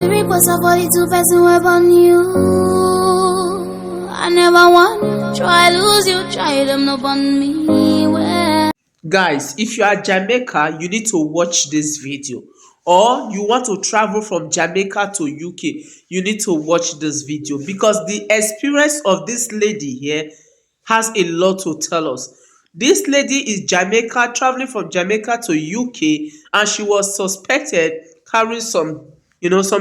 Reports of 42 person were on you. I never won. Try lose you, try them up on me. Well, Guys, if you are Jamaica, you need to watch this video. Or you want to travel from Jamaica to UK, you need to watch this video because the experience of this lady here has a lot to tell us. This lady is Jamaica, traveling from Jamaica to UK, and she was suspected carrying some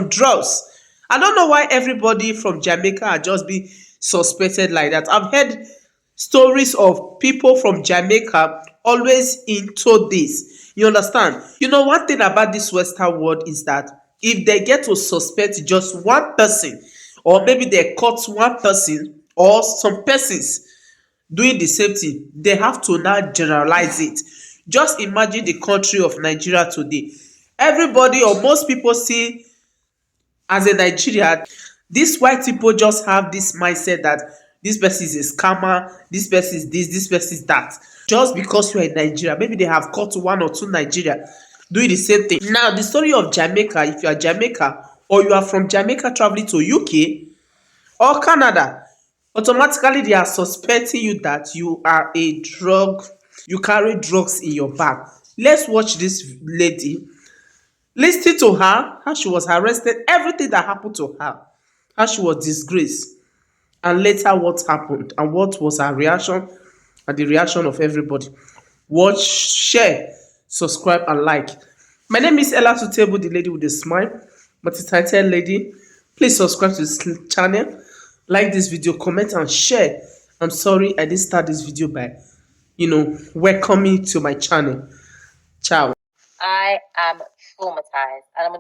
drugs. I don't know why everybody from Jamaica are just being suspected like that. I've heard stories of people from Jamaica always into this. You understand? One thing about this Western world is that if they get to suspect just one person, or maybe they caught one person or some persons doing the same thing, they have to now generalize it. Just imagine the country of Nigeria today. Everybody or most people see as a Nigerian, these white people just have this mindset that this person is a scammer, this person is this person is that. Just because you are in Nigeria, maybe they have caught one or two Nigerian doing the same thing. Now, the story of Jamaica, if you are Jamaica or you are from Jamaica traveling to UK or Canada, automatically they are suspecting you that you are a drug, you carry drugs in your bag. Let's watch this lady. Listen to her, how she was arrested, everything that happened to her, how she was disgraced, and later what happened, and what was her reaction, and the reaction of everybody. Watch, share, subscribe, and like. My name is Ella to Table, the lady with the smile, multi-titled lady. Please subscribe to this channel, like this video, comment, and share. I'm sorry I didn't start this video by, welcoming to my channel. Ciao. I am traumatized, and I'm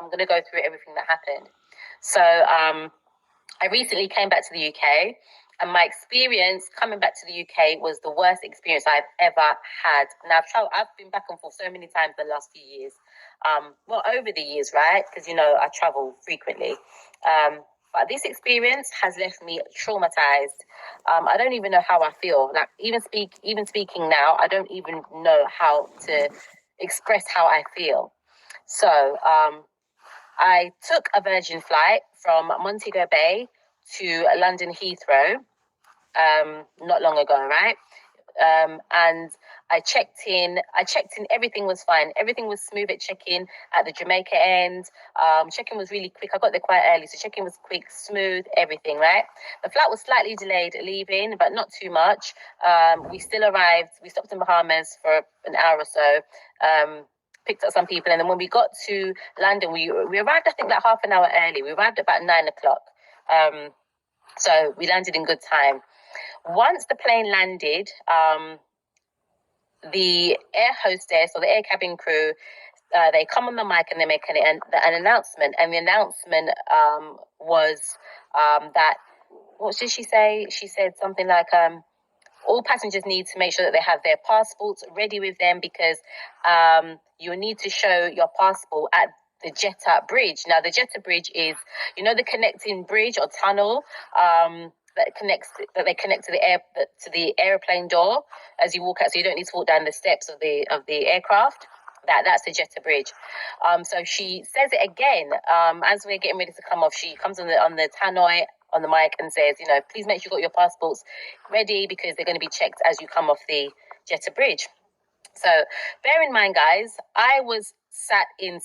gonna go through everything that happened. So I recently came back to the UK, and my experience coming back to the UK was the worst experience I've ever had. Now I've been back and forth so many times the last few years, well over the years, right? Because I travel frequently. But this experience has left me traumatized. I don't even know how I feel. Like even speaking now, I don't even know how to express how I feel. So I took a Virgin flight from Montego Bay to London Heathrow not long ago, right? And I checked in. Everything was fine. Everything was smooth at check-in at the Jamaica end. Check-in was really quick. I got there quite early, so check-in was quick, smooth, everything, right? The flight was slightly delayed leaving, but not too much. We still arrived. We stopped in Bahamas for an hour or so. Picked up some people, and then when we got to London, we arrived, I think, like half an hour early. We arrived about 9 o'clock. So we landed in good time. Once the plane landed, the air hostess or the air cabin crew, they come on the mic and they make an announcement. And the announcement was that, what did she say? She said something like, all passengers need to make sure that they have their passports ready with them because you need to show your passport at the Jeddah Bridge. Now, the Jeddah Bridge is, the connecting bridge or tunnel that they connect to the airplane door as you walk out, so you don't need to walk down the steps of the aircraft. That's the Jeddah Bridge. So she says it again as we're getting ready to come off. She comes on the tannoy on the mic and says, please make sure you got your passports ready because they're going to be checked as you come off the Jeddah Bridge. So bear in mind, guys, I was sat in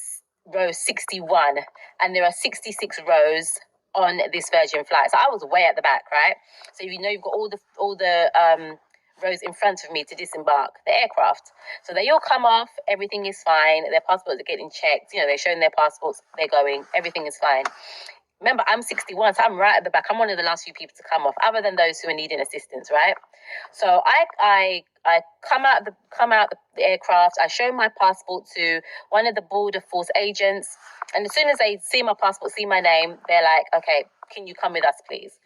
row 61 and there are 66 rows on this Virgin flight. So I was way at the back, right? So you've got all the rows in front of me to disembark the aircraft. So they all come off, everything is fine, their passports are getting checked, they're showing their passports, they're going, everything is fine. Remember, I'm 61, so I'm right at the back. I'm one of the last few people to come off, other than those who are needing assistance, right? So I come out the aircraft. I show my passport to one of the border force agents, and as soon as they see my passport, see my name, they're like, "Okay, can you come with us, please?"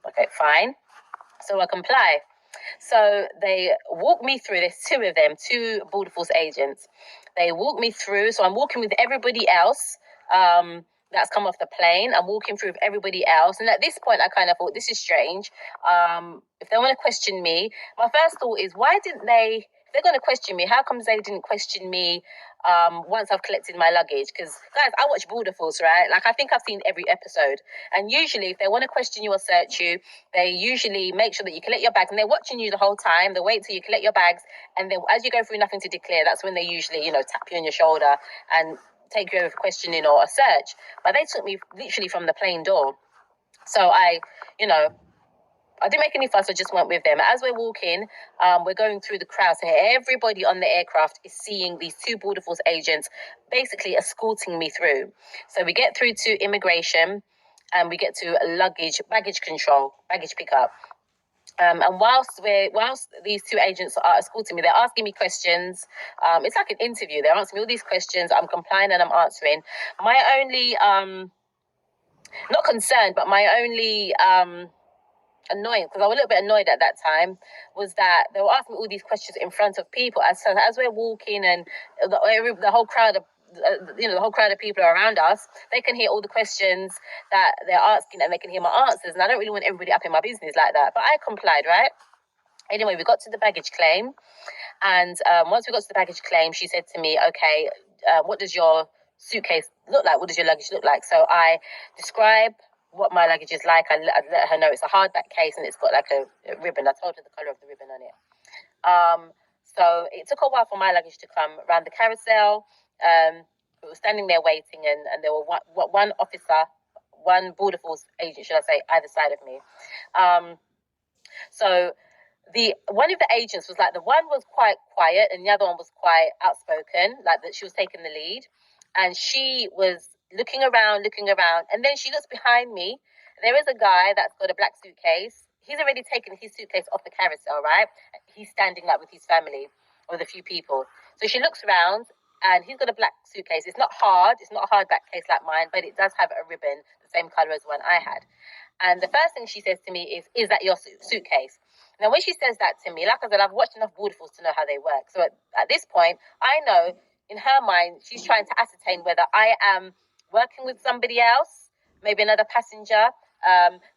Okay, fine. So I comply. So they walk me through. There's two of them, two border force agents. They walk me through. So I'm walking with everybody else. That's come off the plane. I'm walking through with everybody else. And at this point, I kind of thought, this is strange. If they want to question me, my first thought is, why didn't they if they're going to question me, how comes they didn't question me once I've collected my luggage? Because, guys, I watch Border Force, right? Like, I think I've seen every episode. And usually, if they want to question you or search you, they usually make sure that you collect your bags. And they're watching you the whole time. They wait till you collect your bags. And then as you go through nothing to declare, that's when they usually, tap you on your shoulder and take you over for questioning or a search. But they took me literally from the plane door. So I didn't make any fuss. I just went with them. As we're walking, we're going through the crowd. So everybody on the aircraft is seeing these two Border Force agents basically escorting me through. So we get through to immigration and we get to baggage control, baggage pickup. And whilst these two agents are escorting me, they're asking me questions. It's like an interview. They're asking me all these questions. I'm complying and I'm answering. My only, not concerned, but my only annoying, because I was a little bit annoyed at that time, was that they were asking me all these questions in front of people. As we're walking and the whole crowd of the whole crowd of people are around us, they can hear all the questions that they're asking and they can hear my answers. And I don't really want everybody up in my business like that. But I complied, right? Anyway, we got to the baggage claim. And once we got to the baggage claim, she said to me, okay, what does your suitcase look like? What does your luggage look like? So I describe what my luggage is like. I let her know it's a hardback case and it's got like a ribbon. I told her the colour of the ribbon on it. So it took a while for my luggage to come around the carousel. We were standing there waiting, and there were one officer, one Border Force agent, should I say, either side of me. So one of the agents was like, the one was quite quiet and the other one was quite outspoken, like that she was taking the lead. And she was looking around, and then she looks behind me. There is a guy that's got a black suitcase. He's already taken his suitcase off the carousel, right? He's standing like with his family, with a few people. So she looks around and he's got a black suitcase. It's not a hardback case like mine, but it does have a ribbon, the same colour as the one I had. And the first thing she says to me is that your suitcase? Now, when she says that to me, like I said, I've watched enough Border Force to know how they work. So at this point, I know in her mind, she's trying to ascertain whether I am working with somebody else, maybe another passenger.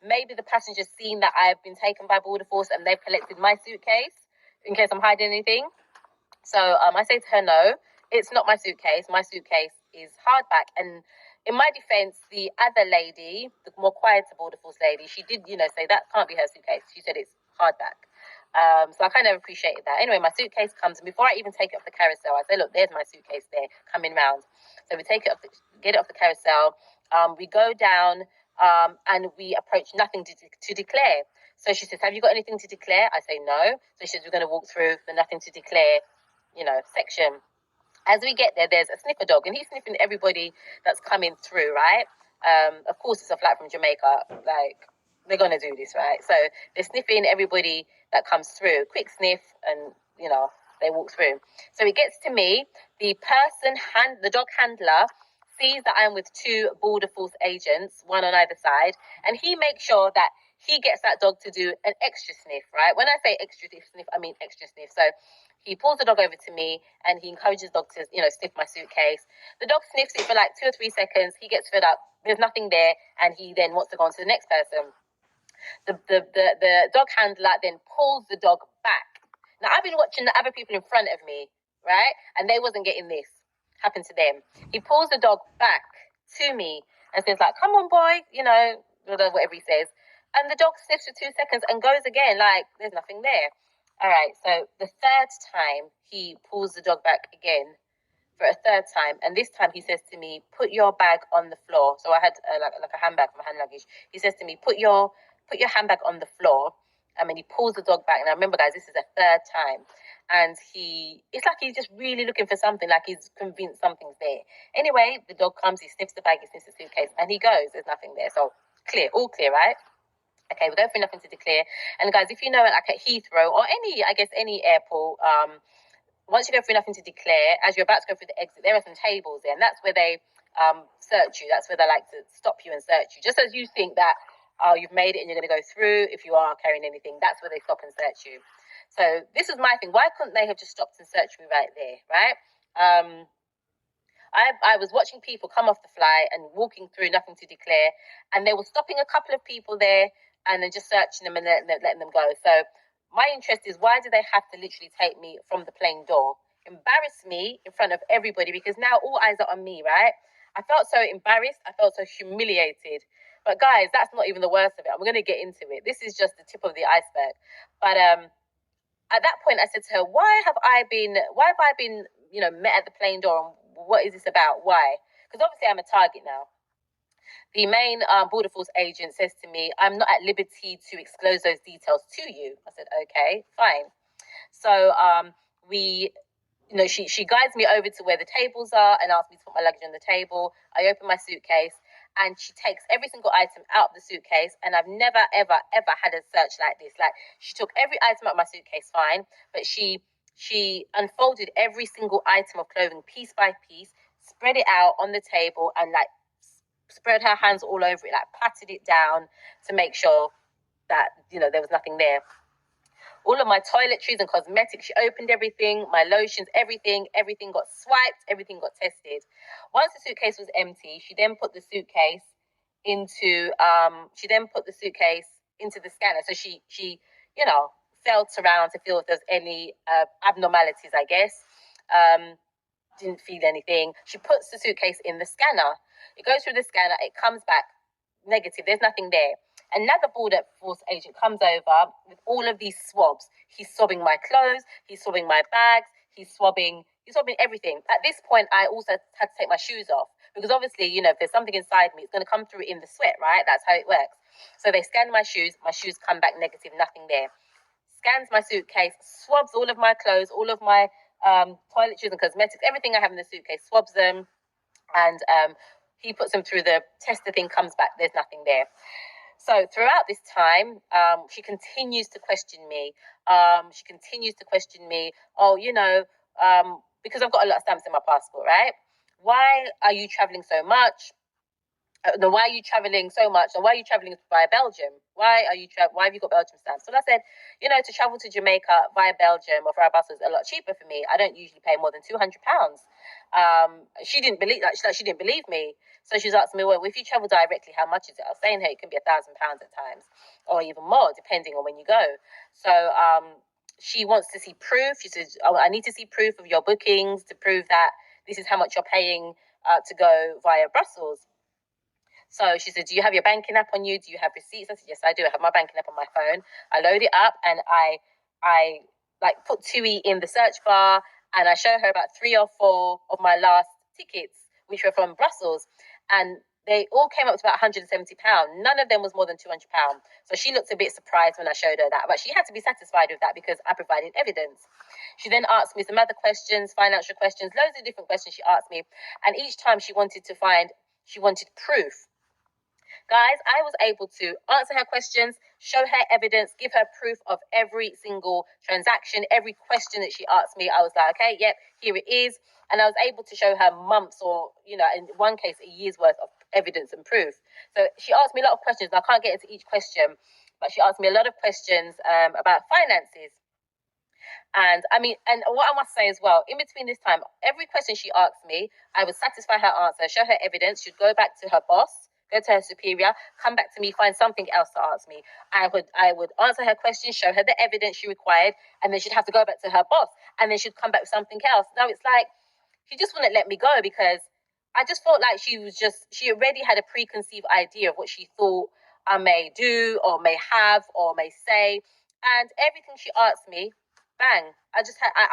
Maybe the passenger's seen that I've been taken by Border Force and they've collected my suitcase in case I'm hiding anything. So I say to her, no, it's not my suitcase. My suitcase is hardback. And in my defense, the other lady, the more quieter Border Force lady, she did, say that can't be her suitcase. She said it's hardback. So I kind of appreciated that. Anyway, my suitcase comes, and before I even take it off the carousel, I say, look, there's my suitcase there, coming round. So we take it off, get it off the carousel. We go down, and we approach nothing to declare. So she says, have you got anything to declare? I say, no. So she says, we're going to walk through the nothing to declare, section. As we get there, there's a sniffer dog, and he's sniffing everybody that's coming through, right? Of course, it's a flight from Jamaica. Like, they're going to do this, right? So they're sniffing everybody that comes through. Quick sniff, and, they walk through. So it gets to me. The dog handler sees that I'm with two Border Force agents, one on either side, and he makes sure that he gets that dog to do an extra sniff, right? When I say extra sniff, I mean extra sniff. So he pulls the dog over to me and he encourages the dog to, sniff my suitcase. The dog sniffs it for like 2 or 3 seconds. He gets fed up. There's nothing there. And he then wants to go on to the next person. The dog handler then pulls the dog back. Now, I've been watching the other people in front of me, right? And they wasn't getting this. Happened to them. He pulls the dog back to me and says like, come on, boy, whatever he says. And the dog sniffs for 2 seconds and goes again, like there's nothing there. All right, so the third time he pulls the dog back again for a third time, and this time he says to me, put your bag on the floor. So I had like a handbag, my hand luggage. He says to me, put your handbag on the floor. And he pulls the dog back. And I remember, guys, this is the third time. And it's like he's just really looking for something, like he's convinced something's there. Anyway, the dog comes, he sniffs the bag, he sniffs the suitcase, and he goes. There's nothing there. So all clear, right? Okay, we're going for nothing to declare. And guys, if you know it, like at Heathrow or any airport, once you go through nothing to declare, as you're about to go through the exit, there are some tables there, and that's where they search you. That's where they like to stop you and search you. Just as you think that you've made it and you're going to go through, if you are carrying anything, that's where they stop and search you. So this is my thing. Why couldn't they have just stopped and searched me right there, right? I was watching people come off the flight and walking through nothing to declare, and they were stopping a couple of people there and then just searching them and letting them go. So my interest is, why do they have to literally take me from the plane door, embarrass me in front of everybody, because now all eyes are on me, right? I felt so embarrassed. I felt so humiliated. But guys, that's not even the worst of it. I'm going to get into it. This is just the tip of the iceberg. But at that point, I said to her, why have I been, met at the plane door? And what is this about? Why? Because obviously I'm a target now. The main Border Force agent says to me, I'm not at liberty to disclose those details to you. I said, okay, fine. So she guides me over to where the tables are and asks me to put my luggage on the table. I open my suitcase and she takes every single item out of the suitcase. And I've never, ever, ever had a search like this. Like, she took every item out of my suitcase, fine, but she unfolded every single item of clothing piece by piece, spread it out on the table, and like spread her hands all over it, like patted it down to make sure that, there was nothing there. All of my toiletries and cosmetics, she opened everything, my lotions, everything got swiped, everything got tested. Once the suitcase was empty, she then put the suitcase into the scanner. So she felt around to feel if there's any abnormalities, I guess. Didn't feel anything. She puts the suitcase in the scanner. It goes through the scanner, it comes back negative, there's nothing there. Another Border Force agent comes over with all of these swabs. He's swabbing my clothes, he's swabbing my bags, he's swabbing everything. At this point, I also had to take my shoes off, because obviously, if there's something inside me, it's going to come through in the sweat, right? That's how it works. So they scan my shoes come back negative, nothing there. Scans my suitcase, swabs all of my clothes, all of my toiletries and cosmetics, everything I have in the suitcase, swabs them, and he puts them through the tester thing, comes back, there's nothing there. So throughout this time, she continues to question me. Oh, because I've got a lot of stamps in my passport, right? Why are you traveling so much? Why are you traveling so much? And why are you traveling via Belgium? Why have you got Belgium stamps? So I said, to travel to Jamaica via Belgium or via Brussels is a lot cheaper for me. I don't usually pay more than £200. She didn't believe she didn't believe me. So she's asking me, well, if you travel directly, how much is it? I was saying, hey, it can be £1,000 at times, or even more, depending on when you go. So she wants to see proof. She says, I need to see proof of your bookings to prove that this is how much you're paying to go via Brussels. So she said, do you have your banking app on you? Do you have receipts? I said, yes, I do. I have my banking app on my phone. I load it up and I put TUI in the search bar, and I show her about 3 or 4 of my last tickets, which were from Brussels. And they all came up to about £170. None of them was more than £200. So she looked a bit surprised when I showed her that, but she had to be satisfied with that because I provided evidence. She then asked me some other questions, financial questions, loads of different questions she asked me. And each time she wanted proof. Guys, I was able to answer her questions, show her evidence, give her proof of every single transaction, every question that she asked me. I was like, okay, yep, here it is. And I was able to show her months or, in one case, a year's worth of evidence and proof. So she asked me a lot of questions, and I can't get into each question, but she asked me a lot of questions about finances. And what I must say as well, in between this time, every question she asked me, I would satisfy her answer, show her evidence. She'd go back to her boss, go to her superior, come back to me, find something else to ask me. I would answer her questions, show her the evidence she required, and then she'd have to go back to her boss, and then she'd come back with something else. Now it's like, she just wouldn't let me go, because I just felt like she already had a preconceived idea of what she thought I may do or may have or may say. And everything she asked me, bang, I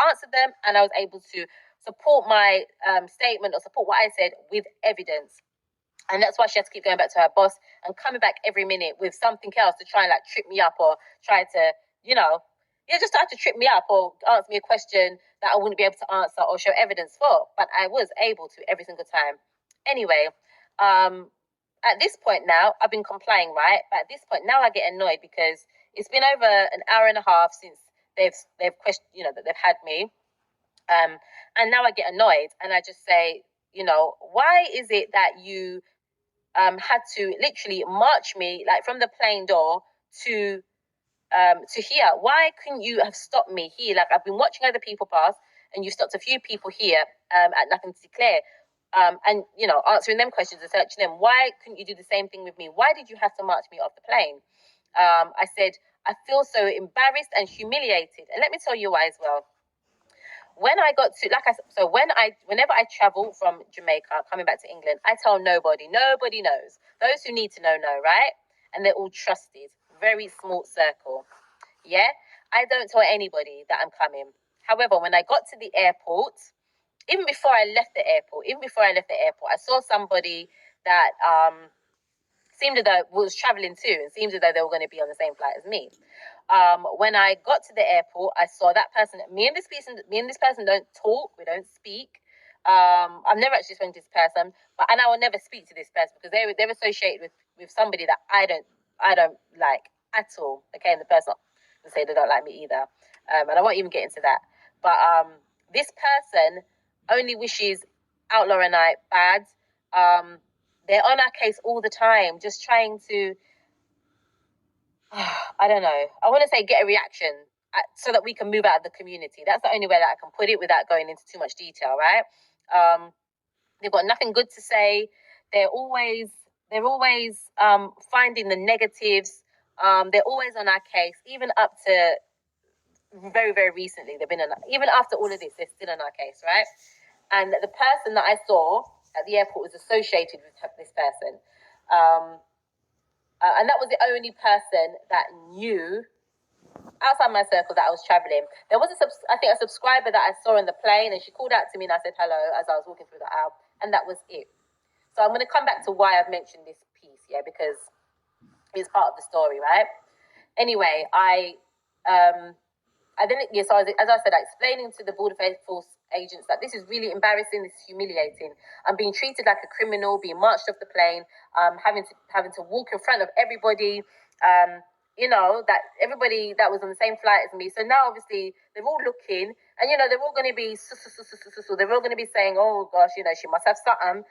answered them, and I was able to support my statement or support what I said with evidence. And that's why she had to keep going back to her boss and coming back every minute with something else to try and trip me up, or try to, just try to trip me up or answer me a question that I wouldn't be able to answer or show evidence for. But I was able to every single time. Anyway, at this point now, I've been complying, right? But at this point now, I get annoyed because it's been over an hour and a half since they've questioned, that they've had me. And now I get annoyed, and I just say, why is it that you had to literally march me from the plane door to here? Why couldn't you have stopped me here? I've been watching other people pass, and you stopped a few people here at nothing to declare, and answering them questions and searching them. Why couldn't you do the same thing with me? Why did you have to march me off the plane? I said, I feel so embarrassed and humiliated. And let me tell you why as well. When I got to, whenever I travel from Jamaica, coming back to England, I tell nobody. Nobody knows. Those who need to know, right? And they're all trusted. Very small circle. Yeah? I don't tell anybody that I'm coming. However, when I got to the airport, even before I left the airport, I saw somebody that seemed as though was traveling too, and seemed as though they were going to be on the same flight as me. When I got to the airport, I saw that person. Me and this person don't talk. We don't speak. I've never actually spoken to this person, and I will never speak to this person because they're associated with somebody that I don't like at all. Okay, and the person will say they don't like me either. And I won't even get into that. But this person only wishes Outlaw and I bad. They're on our case all the time, just trying to, I don't know. I want to say get a reaction so that we can move out of the community. That's the only way that I can put it without going into too much detail, right? They've got nothing good to say. They're always finding the negatives. They're always on our case, even up to very, very recently. They've been even after all of this, they're still on our case, right? And the person that I saw at the airport was associated with this person. And that was the only person that knew outside my circle that I was traveling. There was a subscriber that I saw on the plane, and she called out to me and I said hello as I was walking through the aisle, and that was it. So I'm going to come back to why I've mentioned this piece, yeah, because it's part of the story, right? Anyway, so as I said, explaining to the Border Force agents that this is really embarrassing, this is humiliating. I'm being treated like a criminal, being marched off the plane, having to walk in front of everybody, that everybody that was on the same flight as me. So now obviously they're all looking, and they're all going to be they're all going to be saying, oh gosh, she must have something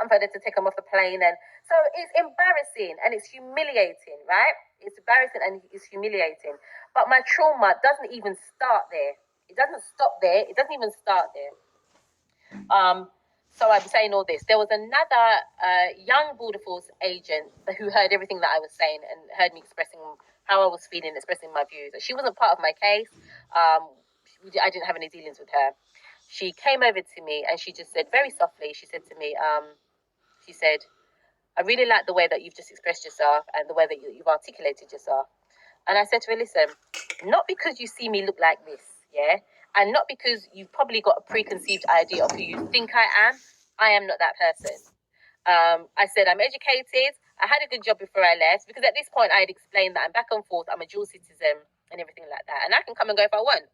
for her to take them off the plane. And so it's embarrassing and it's humiliating, right? It's embarrassing and it's humiliating. But my trauma doesn't even start there. It doesn't stop there. It doesn't even start there. So I'm saying all this. There was another young Border Force agent who heard everything that I was saying and heard me expressing how I was feeling, expressing my views. She wasn't part of my case. I didn't have any dealings with her. She came over to me and she just said very softly, she said to me, I really like the way that you've just expressed yourself and the way that you've articulated yourself. And I said to her, listen, not because you see me look like this, yeah? And not because you've probably got a preconceived idea of who you think I am not that person. I said, I'm educated. I had a good job before I left because at this point I had explained that I'm back and forth. I'm a dual citizen and everything like that. And I can come and go if I want.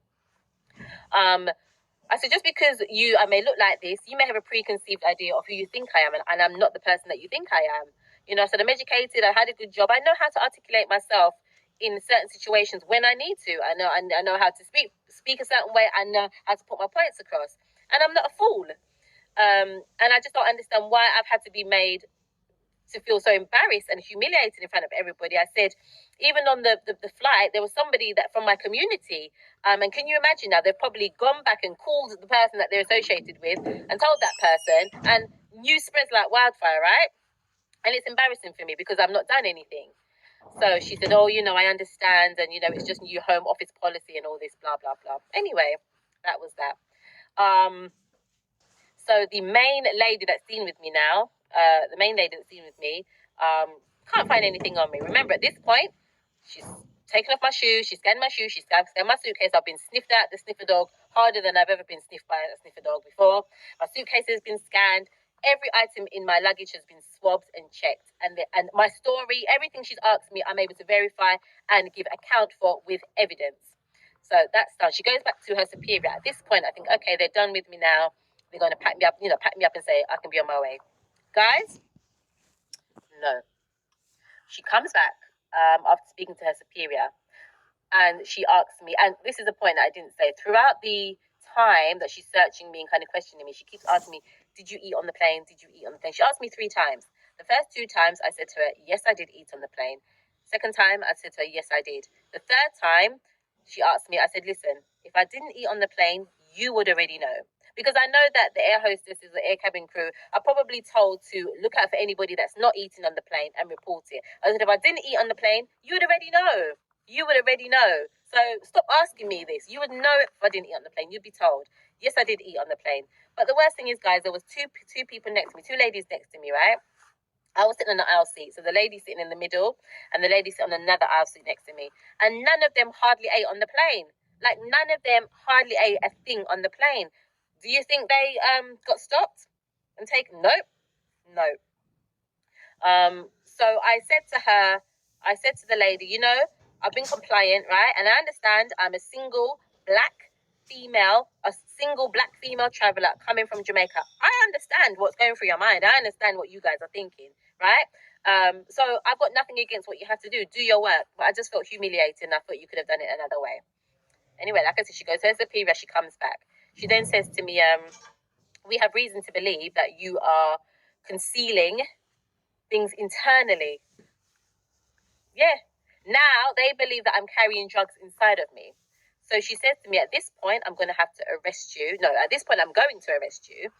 I said, just because I may look like this, you may have a preconceived idea of who you think I am, and I'm not the person that you think I am. I said, I'm educated, I had a good job, I know how to articulate myself in certain situations when I need to. I know how to speak a certain way, I know how to put my points across. And I'm not a fool. And I just don't understand why I've had to be made to feel so embarrassed and humiliated in front of everybody. I said, even on the flight, there was somebody that from my community. And can you imagine now, they've probably gone back and called the person that they're associated with and told that person, and news spreads like wildfire, right? And it's embarrassing for me because I've not done anything. So she said, oh, I understand. And, it's just new home office policy and all this, blah, blah, blah. Anyway, that was that. So the main lady that's seen with me now, can't find anything on me. Remember, at this point, she's taken off my shoes, she's scanned my shoes, she's scanned my suitcase. I've been sniffed at the sniffer dog harder than I've ever been sniffed by a sniffer dog before. My suitcase has been scanned. Every item in my luggage has been swabbed and checked. And my story, everything she's asked me, I'm able to verify and give account for with evidence. So that's done. She goes back to her superior. At this point, I think, okay, they're done with me now. They're going to pack me up and say, I can be on my way. Guys, no. She comes back after speaking to her superior, and she asks me, and this is the point that I didn't say, throughout the time that she's searching me and kind of questioning me, she keeps asking me, did you eat on the plane? Did you eat on the plane? She asked me 3 times. The first 2 times I said to her, yes, I did eat on the plane. Second time I said to her, yes, I did. The third time she asked me, I said, listen, if I didn't eat on the plane, you would already know. Because I know that the air hostesses, the air cabin crew are probably told to look out for anybody that's not eating on the plane and report it. I said, if I didn't eat on the plane, you would already know. You would already know. So stop asking me this. You would know if I didn't eat on the plane. You'd be told. Yes, I did eat on the plane. But the worst thing is, guys, there was two people next to me, two ladies next to me, right? I was sitting on the aisle seat, so the lady sitting in the middle and the lady sitting on another aisle seat next to me. And none of them hardly ate on the plane. Like, none of them hardly ate a thing on the plane. Do you think they got stopped and taken? Nope. No. So I said to the lady, you know, I've been compliant, right? And I understand I'm a single black female traveler coming from Jamaica. I understand what's going through your mind. I understand what you guys are thinking, right? So I've got nothing against what you have to do. Do your work. But I just felt humiliated and I thought you could have done it another way. Anyway, like I said, she goes, there's the period, she comes back. She then says to me, we have reason to believe that you are concealing things internally. Yeah. Now they believe that I'm carrying drugs inside of me. So she says to me, at this point, I'm going to have to arrest you. No, at this point, I'm going to arrest you.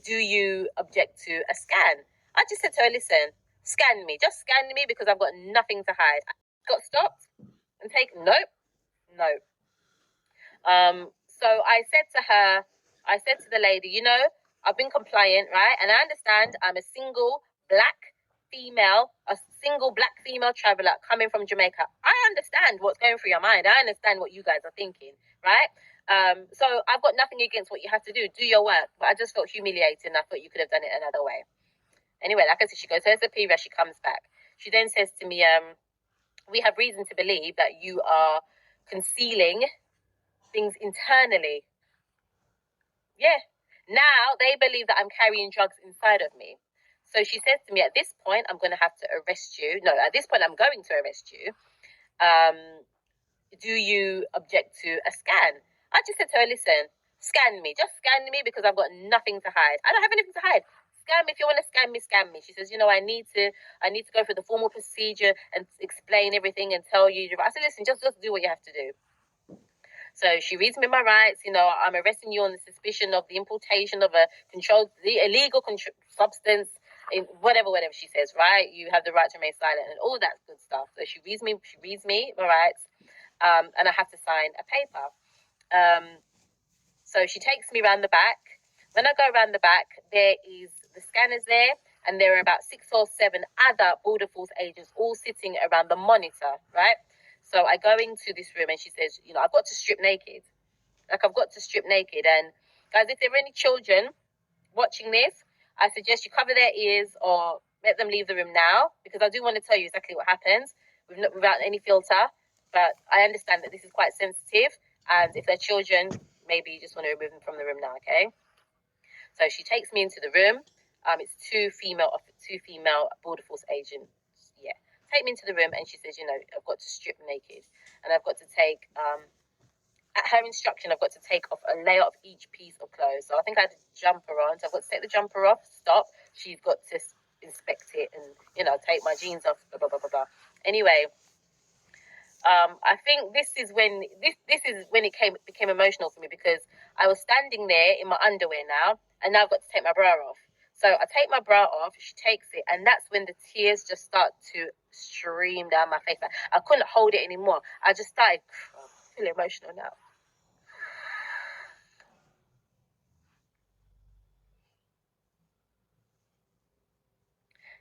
Do you object to a scan? I just said to her, listen, scan me. Just scan me because I've got nothing to hide. Got stopped and taken? Nope. No. So I said to the lady, you know, I've been compliant, right? And I understand I'm a single black female traveler coming from Jamaica. I understand what's going through your mind. I understand what you guys are thinking, right? So I've got nothing against what you have to do. Do your work. But I just felt humiliated and I thought you could have done it another way. Anyway, like I said, she goes, there's the period, she comes back. She then says to me, we have reason to believe that you are concealing things internally. Yeah. Now they believe that I'm carrying drugs inside of me. So she says to me, at this point, I'm going to have to arrest you. No, at this point, I'm going to arrest you. Do you object to a scan? I just said to her, listen, scan me. Just scan me because I've got nothing to hide. I don't have anything to hide. Scan me. If you want to scan me, scan me. She says, you know, I need to go through the formal procedure and explain everything and tell you. I said, listen, just do what you have to do. So she reads me my rights. You know, I'm arresting you on the suspicion of the importation of illegal substance, in whatever she says, right? You have the right to remain silent and all that good stuff. So she reads me my rights, and I have to sign a paper. So she takes me around the back. When I go around the back, there is the scanners there, and there are about 6 or 7 other Border Force agents all sitting around the monitor, right? So I go into this room and she says, you know, I've got to strip naked. And guys, if there are any children watching this, I suggest you cover their ears or let them leave the room now, because I do want to tell you exactly what happens without any filter. But I understand that this is quite sensitive, and if they're children, maybe you just want to remove them from the room now, okay? So she takes me into the room. It's two female Border Force agents. Yeah. Take me into the room and she says, you know, I've got to strip naked and I've got to take, at her instruction, I've got to take off a layer of each piece of clothes. So I think I had a jumper on. So I've got to take the jumper off, stop. She's got to inspect it and, you know, take my jeans off, blah, blah, blah, blah, blah. Anyway, I think this is when it became emotional for me, because I was standing there in my underwear now, and now I've got to take my bra off. So I take my bra off, she takes it, and that's when the tears just start to stream down my face. I couldn't hold it anymore. I just started feeling emotional now.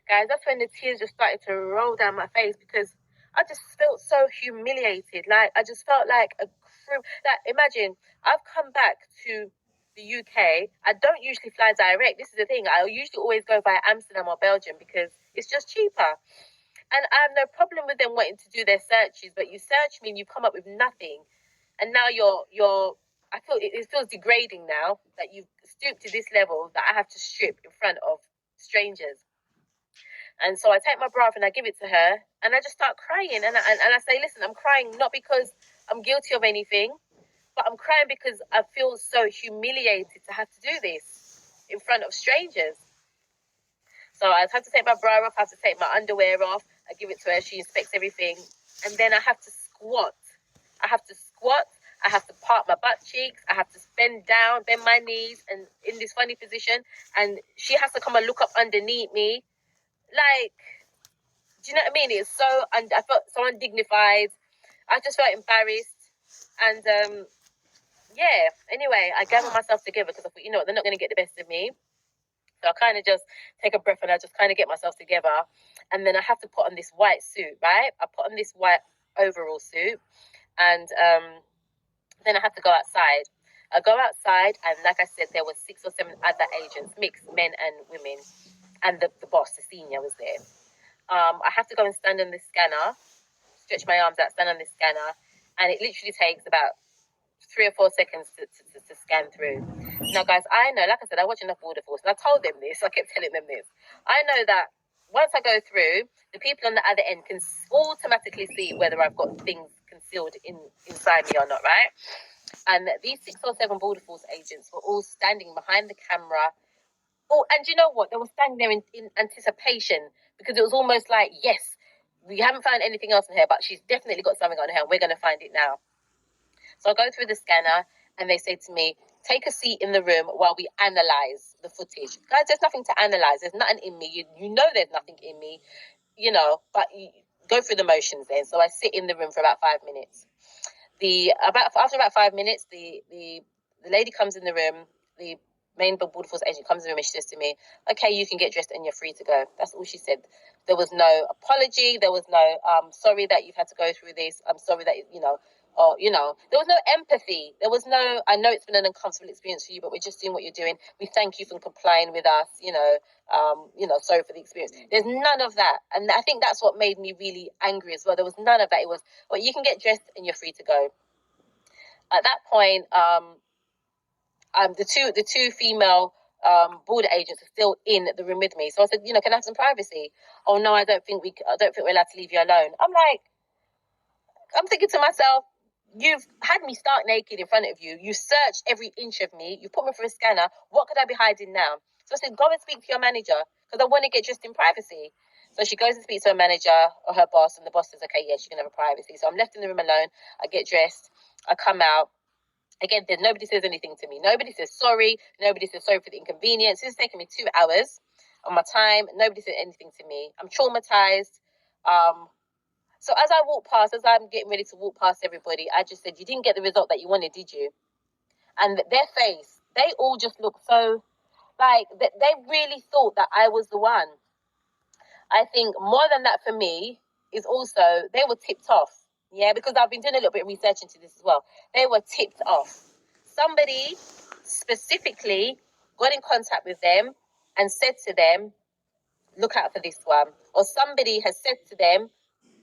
Guys, that's when the tears just started to roll down my face, because I just felt so humiliated. Like, I just felt like a crew. Like, imagine, I've come back to the UK. I don't usually fly direct. This is the thing. I usually always go via Amsterdam or Belgium because it's just cheaper. And I have no problem with them wanting to do their searches, but you search me and you come up with nothing. And now I feel it feels degrading now that you've stooped to this level that I have to strip in front of strangers. And so I take my bra off and I give it to her, and I just start crying. And I say, listen, I'm crying not because I'm guilty of anything, but I'm crying because I feel so humiliated to have to do this in front of strangers. So I have to take my bra off, I have to take my underwear off, I give it to her, she inspects everything, and then I have to squat. I have to part my butt cheeks, I have to bend my knees, and in this funny position, and she has to come and look up underneath me. Like, Do you know what I mean? It's so, and I felt so undignified. I just felt embarrassed. And yeah, anyway, I gathered myself together because I thought, you know what, they're not going to get the best of me. So I kind of just take a breath and I just kind of get myself together. And then I have to put on this white suit, right? I put on this white overall suit. And then I have to go outside. I go outside, and like I said, there were 6 or 7 other agents, mixed men and women. And the boss, the senior, was there. I have to go and stand on this scanner, stretch my arms out, stand on this scanner. And it literally takes about 3 or 4 seconds to scan through. Now, guys, I know, like I said, I watch enough Border Force, and I told them this. I kept telling them this. I know that once I go through, the people on the other end can automatically see whether I've got things concealed inside me or not, right? And these 6 or 7 Border Force agents were all standing behind the camera. Oh, and you know what? They were standing there in anticipation, because it was almost like, yes, we haven't found anything else in here, but she's definitely got something on her, and we're going to find it now. So I go through the scanner, and they say to me, take a seat in the room while we analyze the footage. Guys, there's nothing to analyze. There's nothing in me. You know there's nothing in me, you know, but you go through the motions then. So I sit in the room for about 5 minutes. After about 5 minutes, the lady comes in the room, the main Border Force agent comes in the room, and she says to me, okay, you can get dressed and you're free to go. That's all she said. There was no apology. There was no, sorry that you've had to go through this. I'm sorry that, you know, or, you know, there was no empathy. There was no, I know it's been an uncomfortable experience for you, but we're just doing what you're doing. We thank you for complying with us, you know, sorry for the experience. There's none of that. And I think that's what made me really angry as well. There was none of that. It was, well, you can get dressed and you're free to go. At that point, the two female border agents are still in the room with me. So I said, you know, can I have some privacy? Oh no, I don't think we're allowed to leave you alone. I'm thinking to myself, you've had me stark naked in front of you. You searched every inch of me. You put me through a scanner. What could I be hiding now? So I said, go and speak to your manager, because I want to get dressed in privacy. So she goes and speaks to her manager or her boss, and the boss says, okay, yes, you can have a privacy. So I'm left in the room alone. I get dressed. I come out. Again, nobody says anything to me. Nobody says sorry. Nobody says sorry for the inconvenience. This is taking me 2 hours of my time. Nobody said anything to me. I'm traumatized. So as I walk past, as I'm getting ready to walk past everybody, I just said, you didn't get the result that you wanted, did you? And their face, they all just look so, like, they really thought that I was the one. I think more than that for me is also, they were tipped off. Yeah, because I've been doing a little bit of research into this as well. They were tipped off. Somebody specifically got in contact with them and said to them, look out for this one. Or somebody has said to them,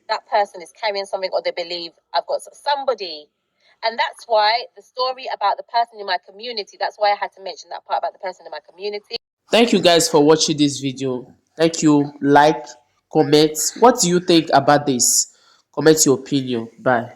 that person is carrying something, or they believe I've got somebody. And that's why the story about the person in my community, that's why I had to mention that part about the person in my community. Thank you guys for watching this video. Thank you. Like, comment. What do you think about this? Comment your opinion. Bye.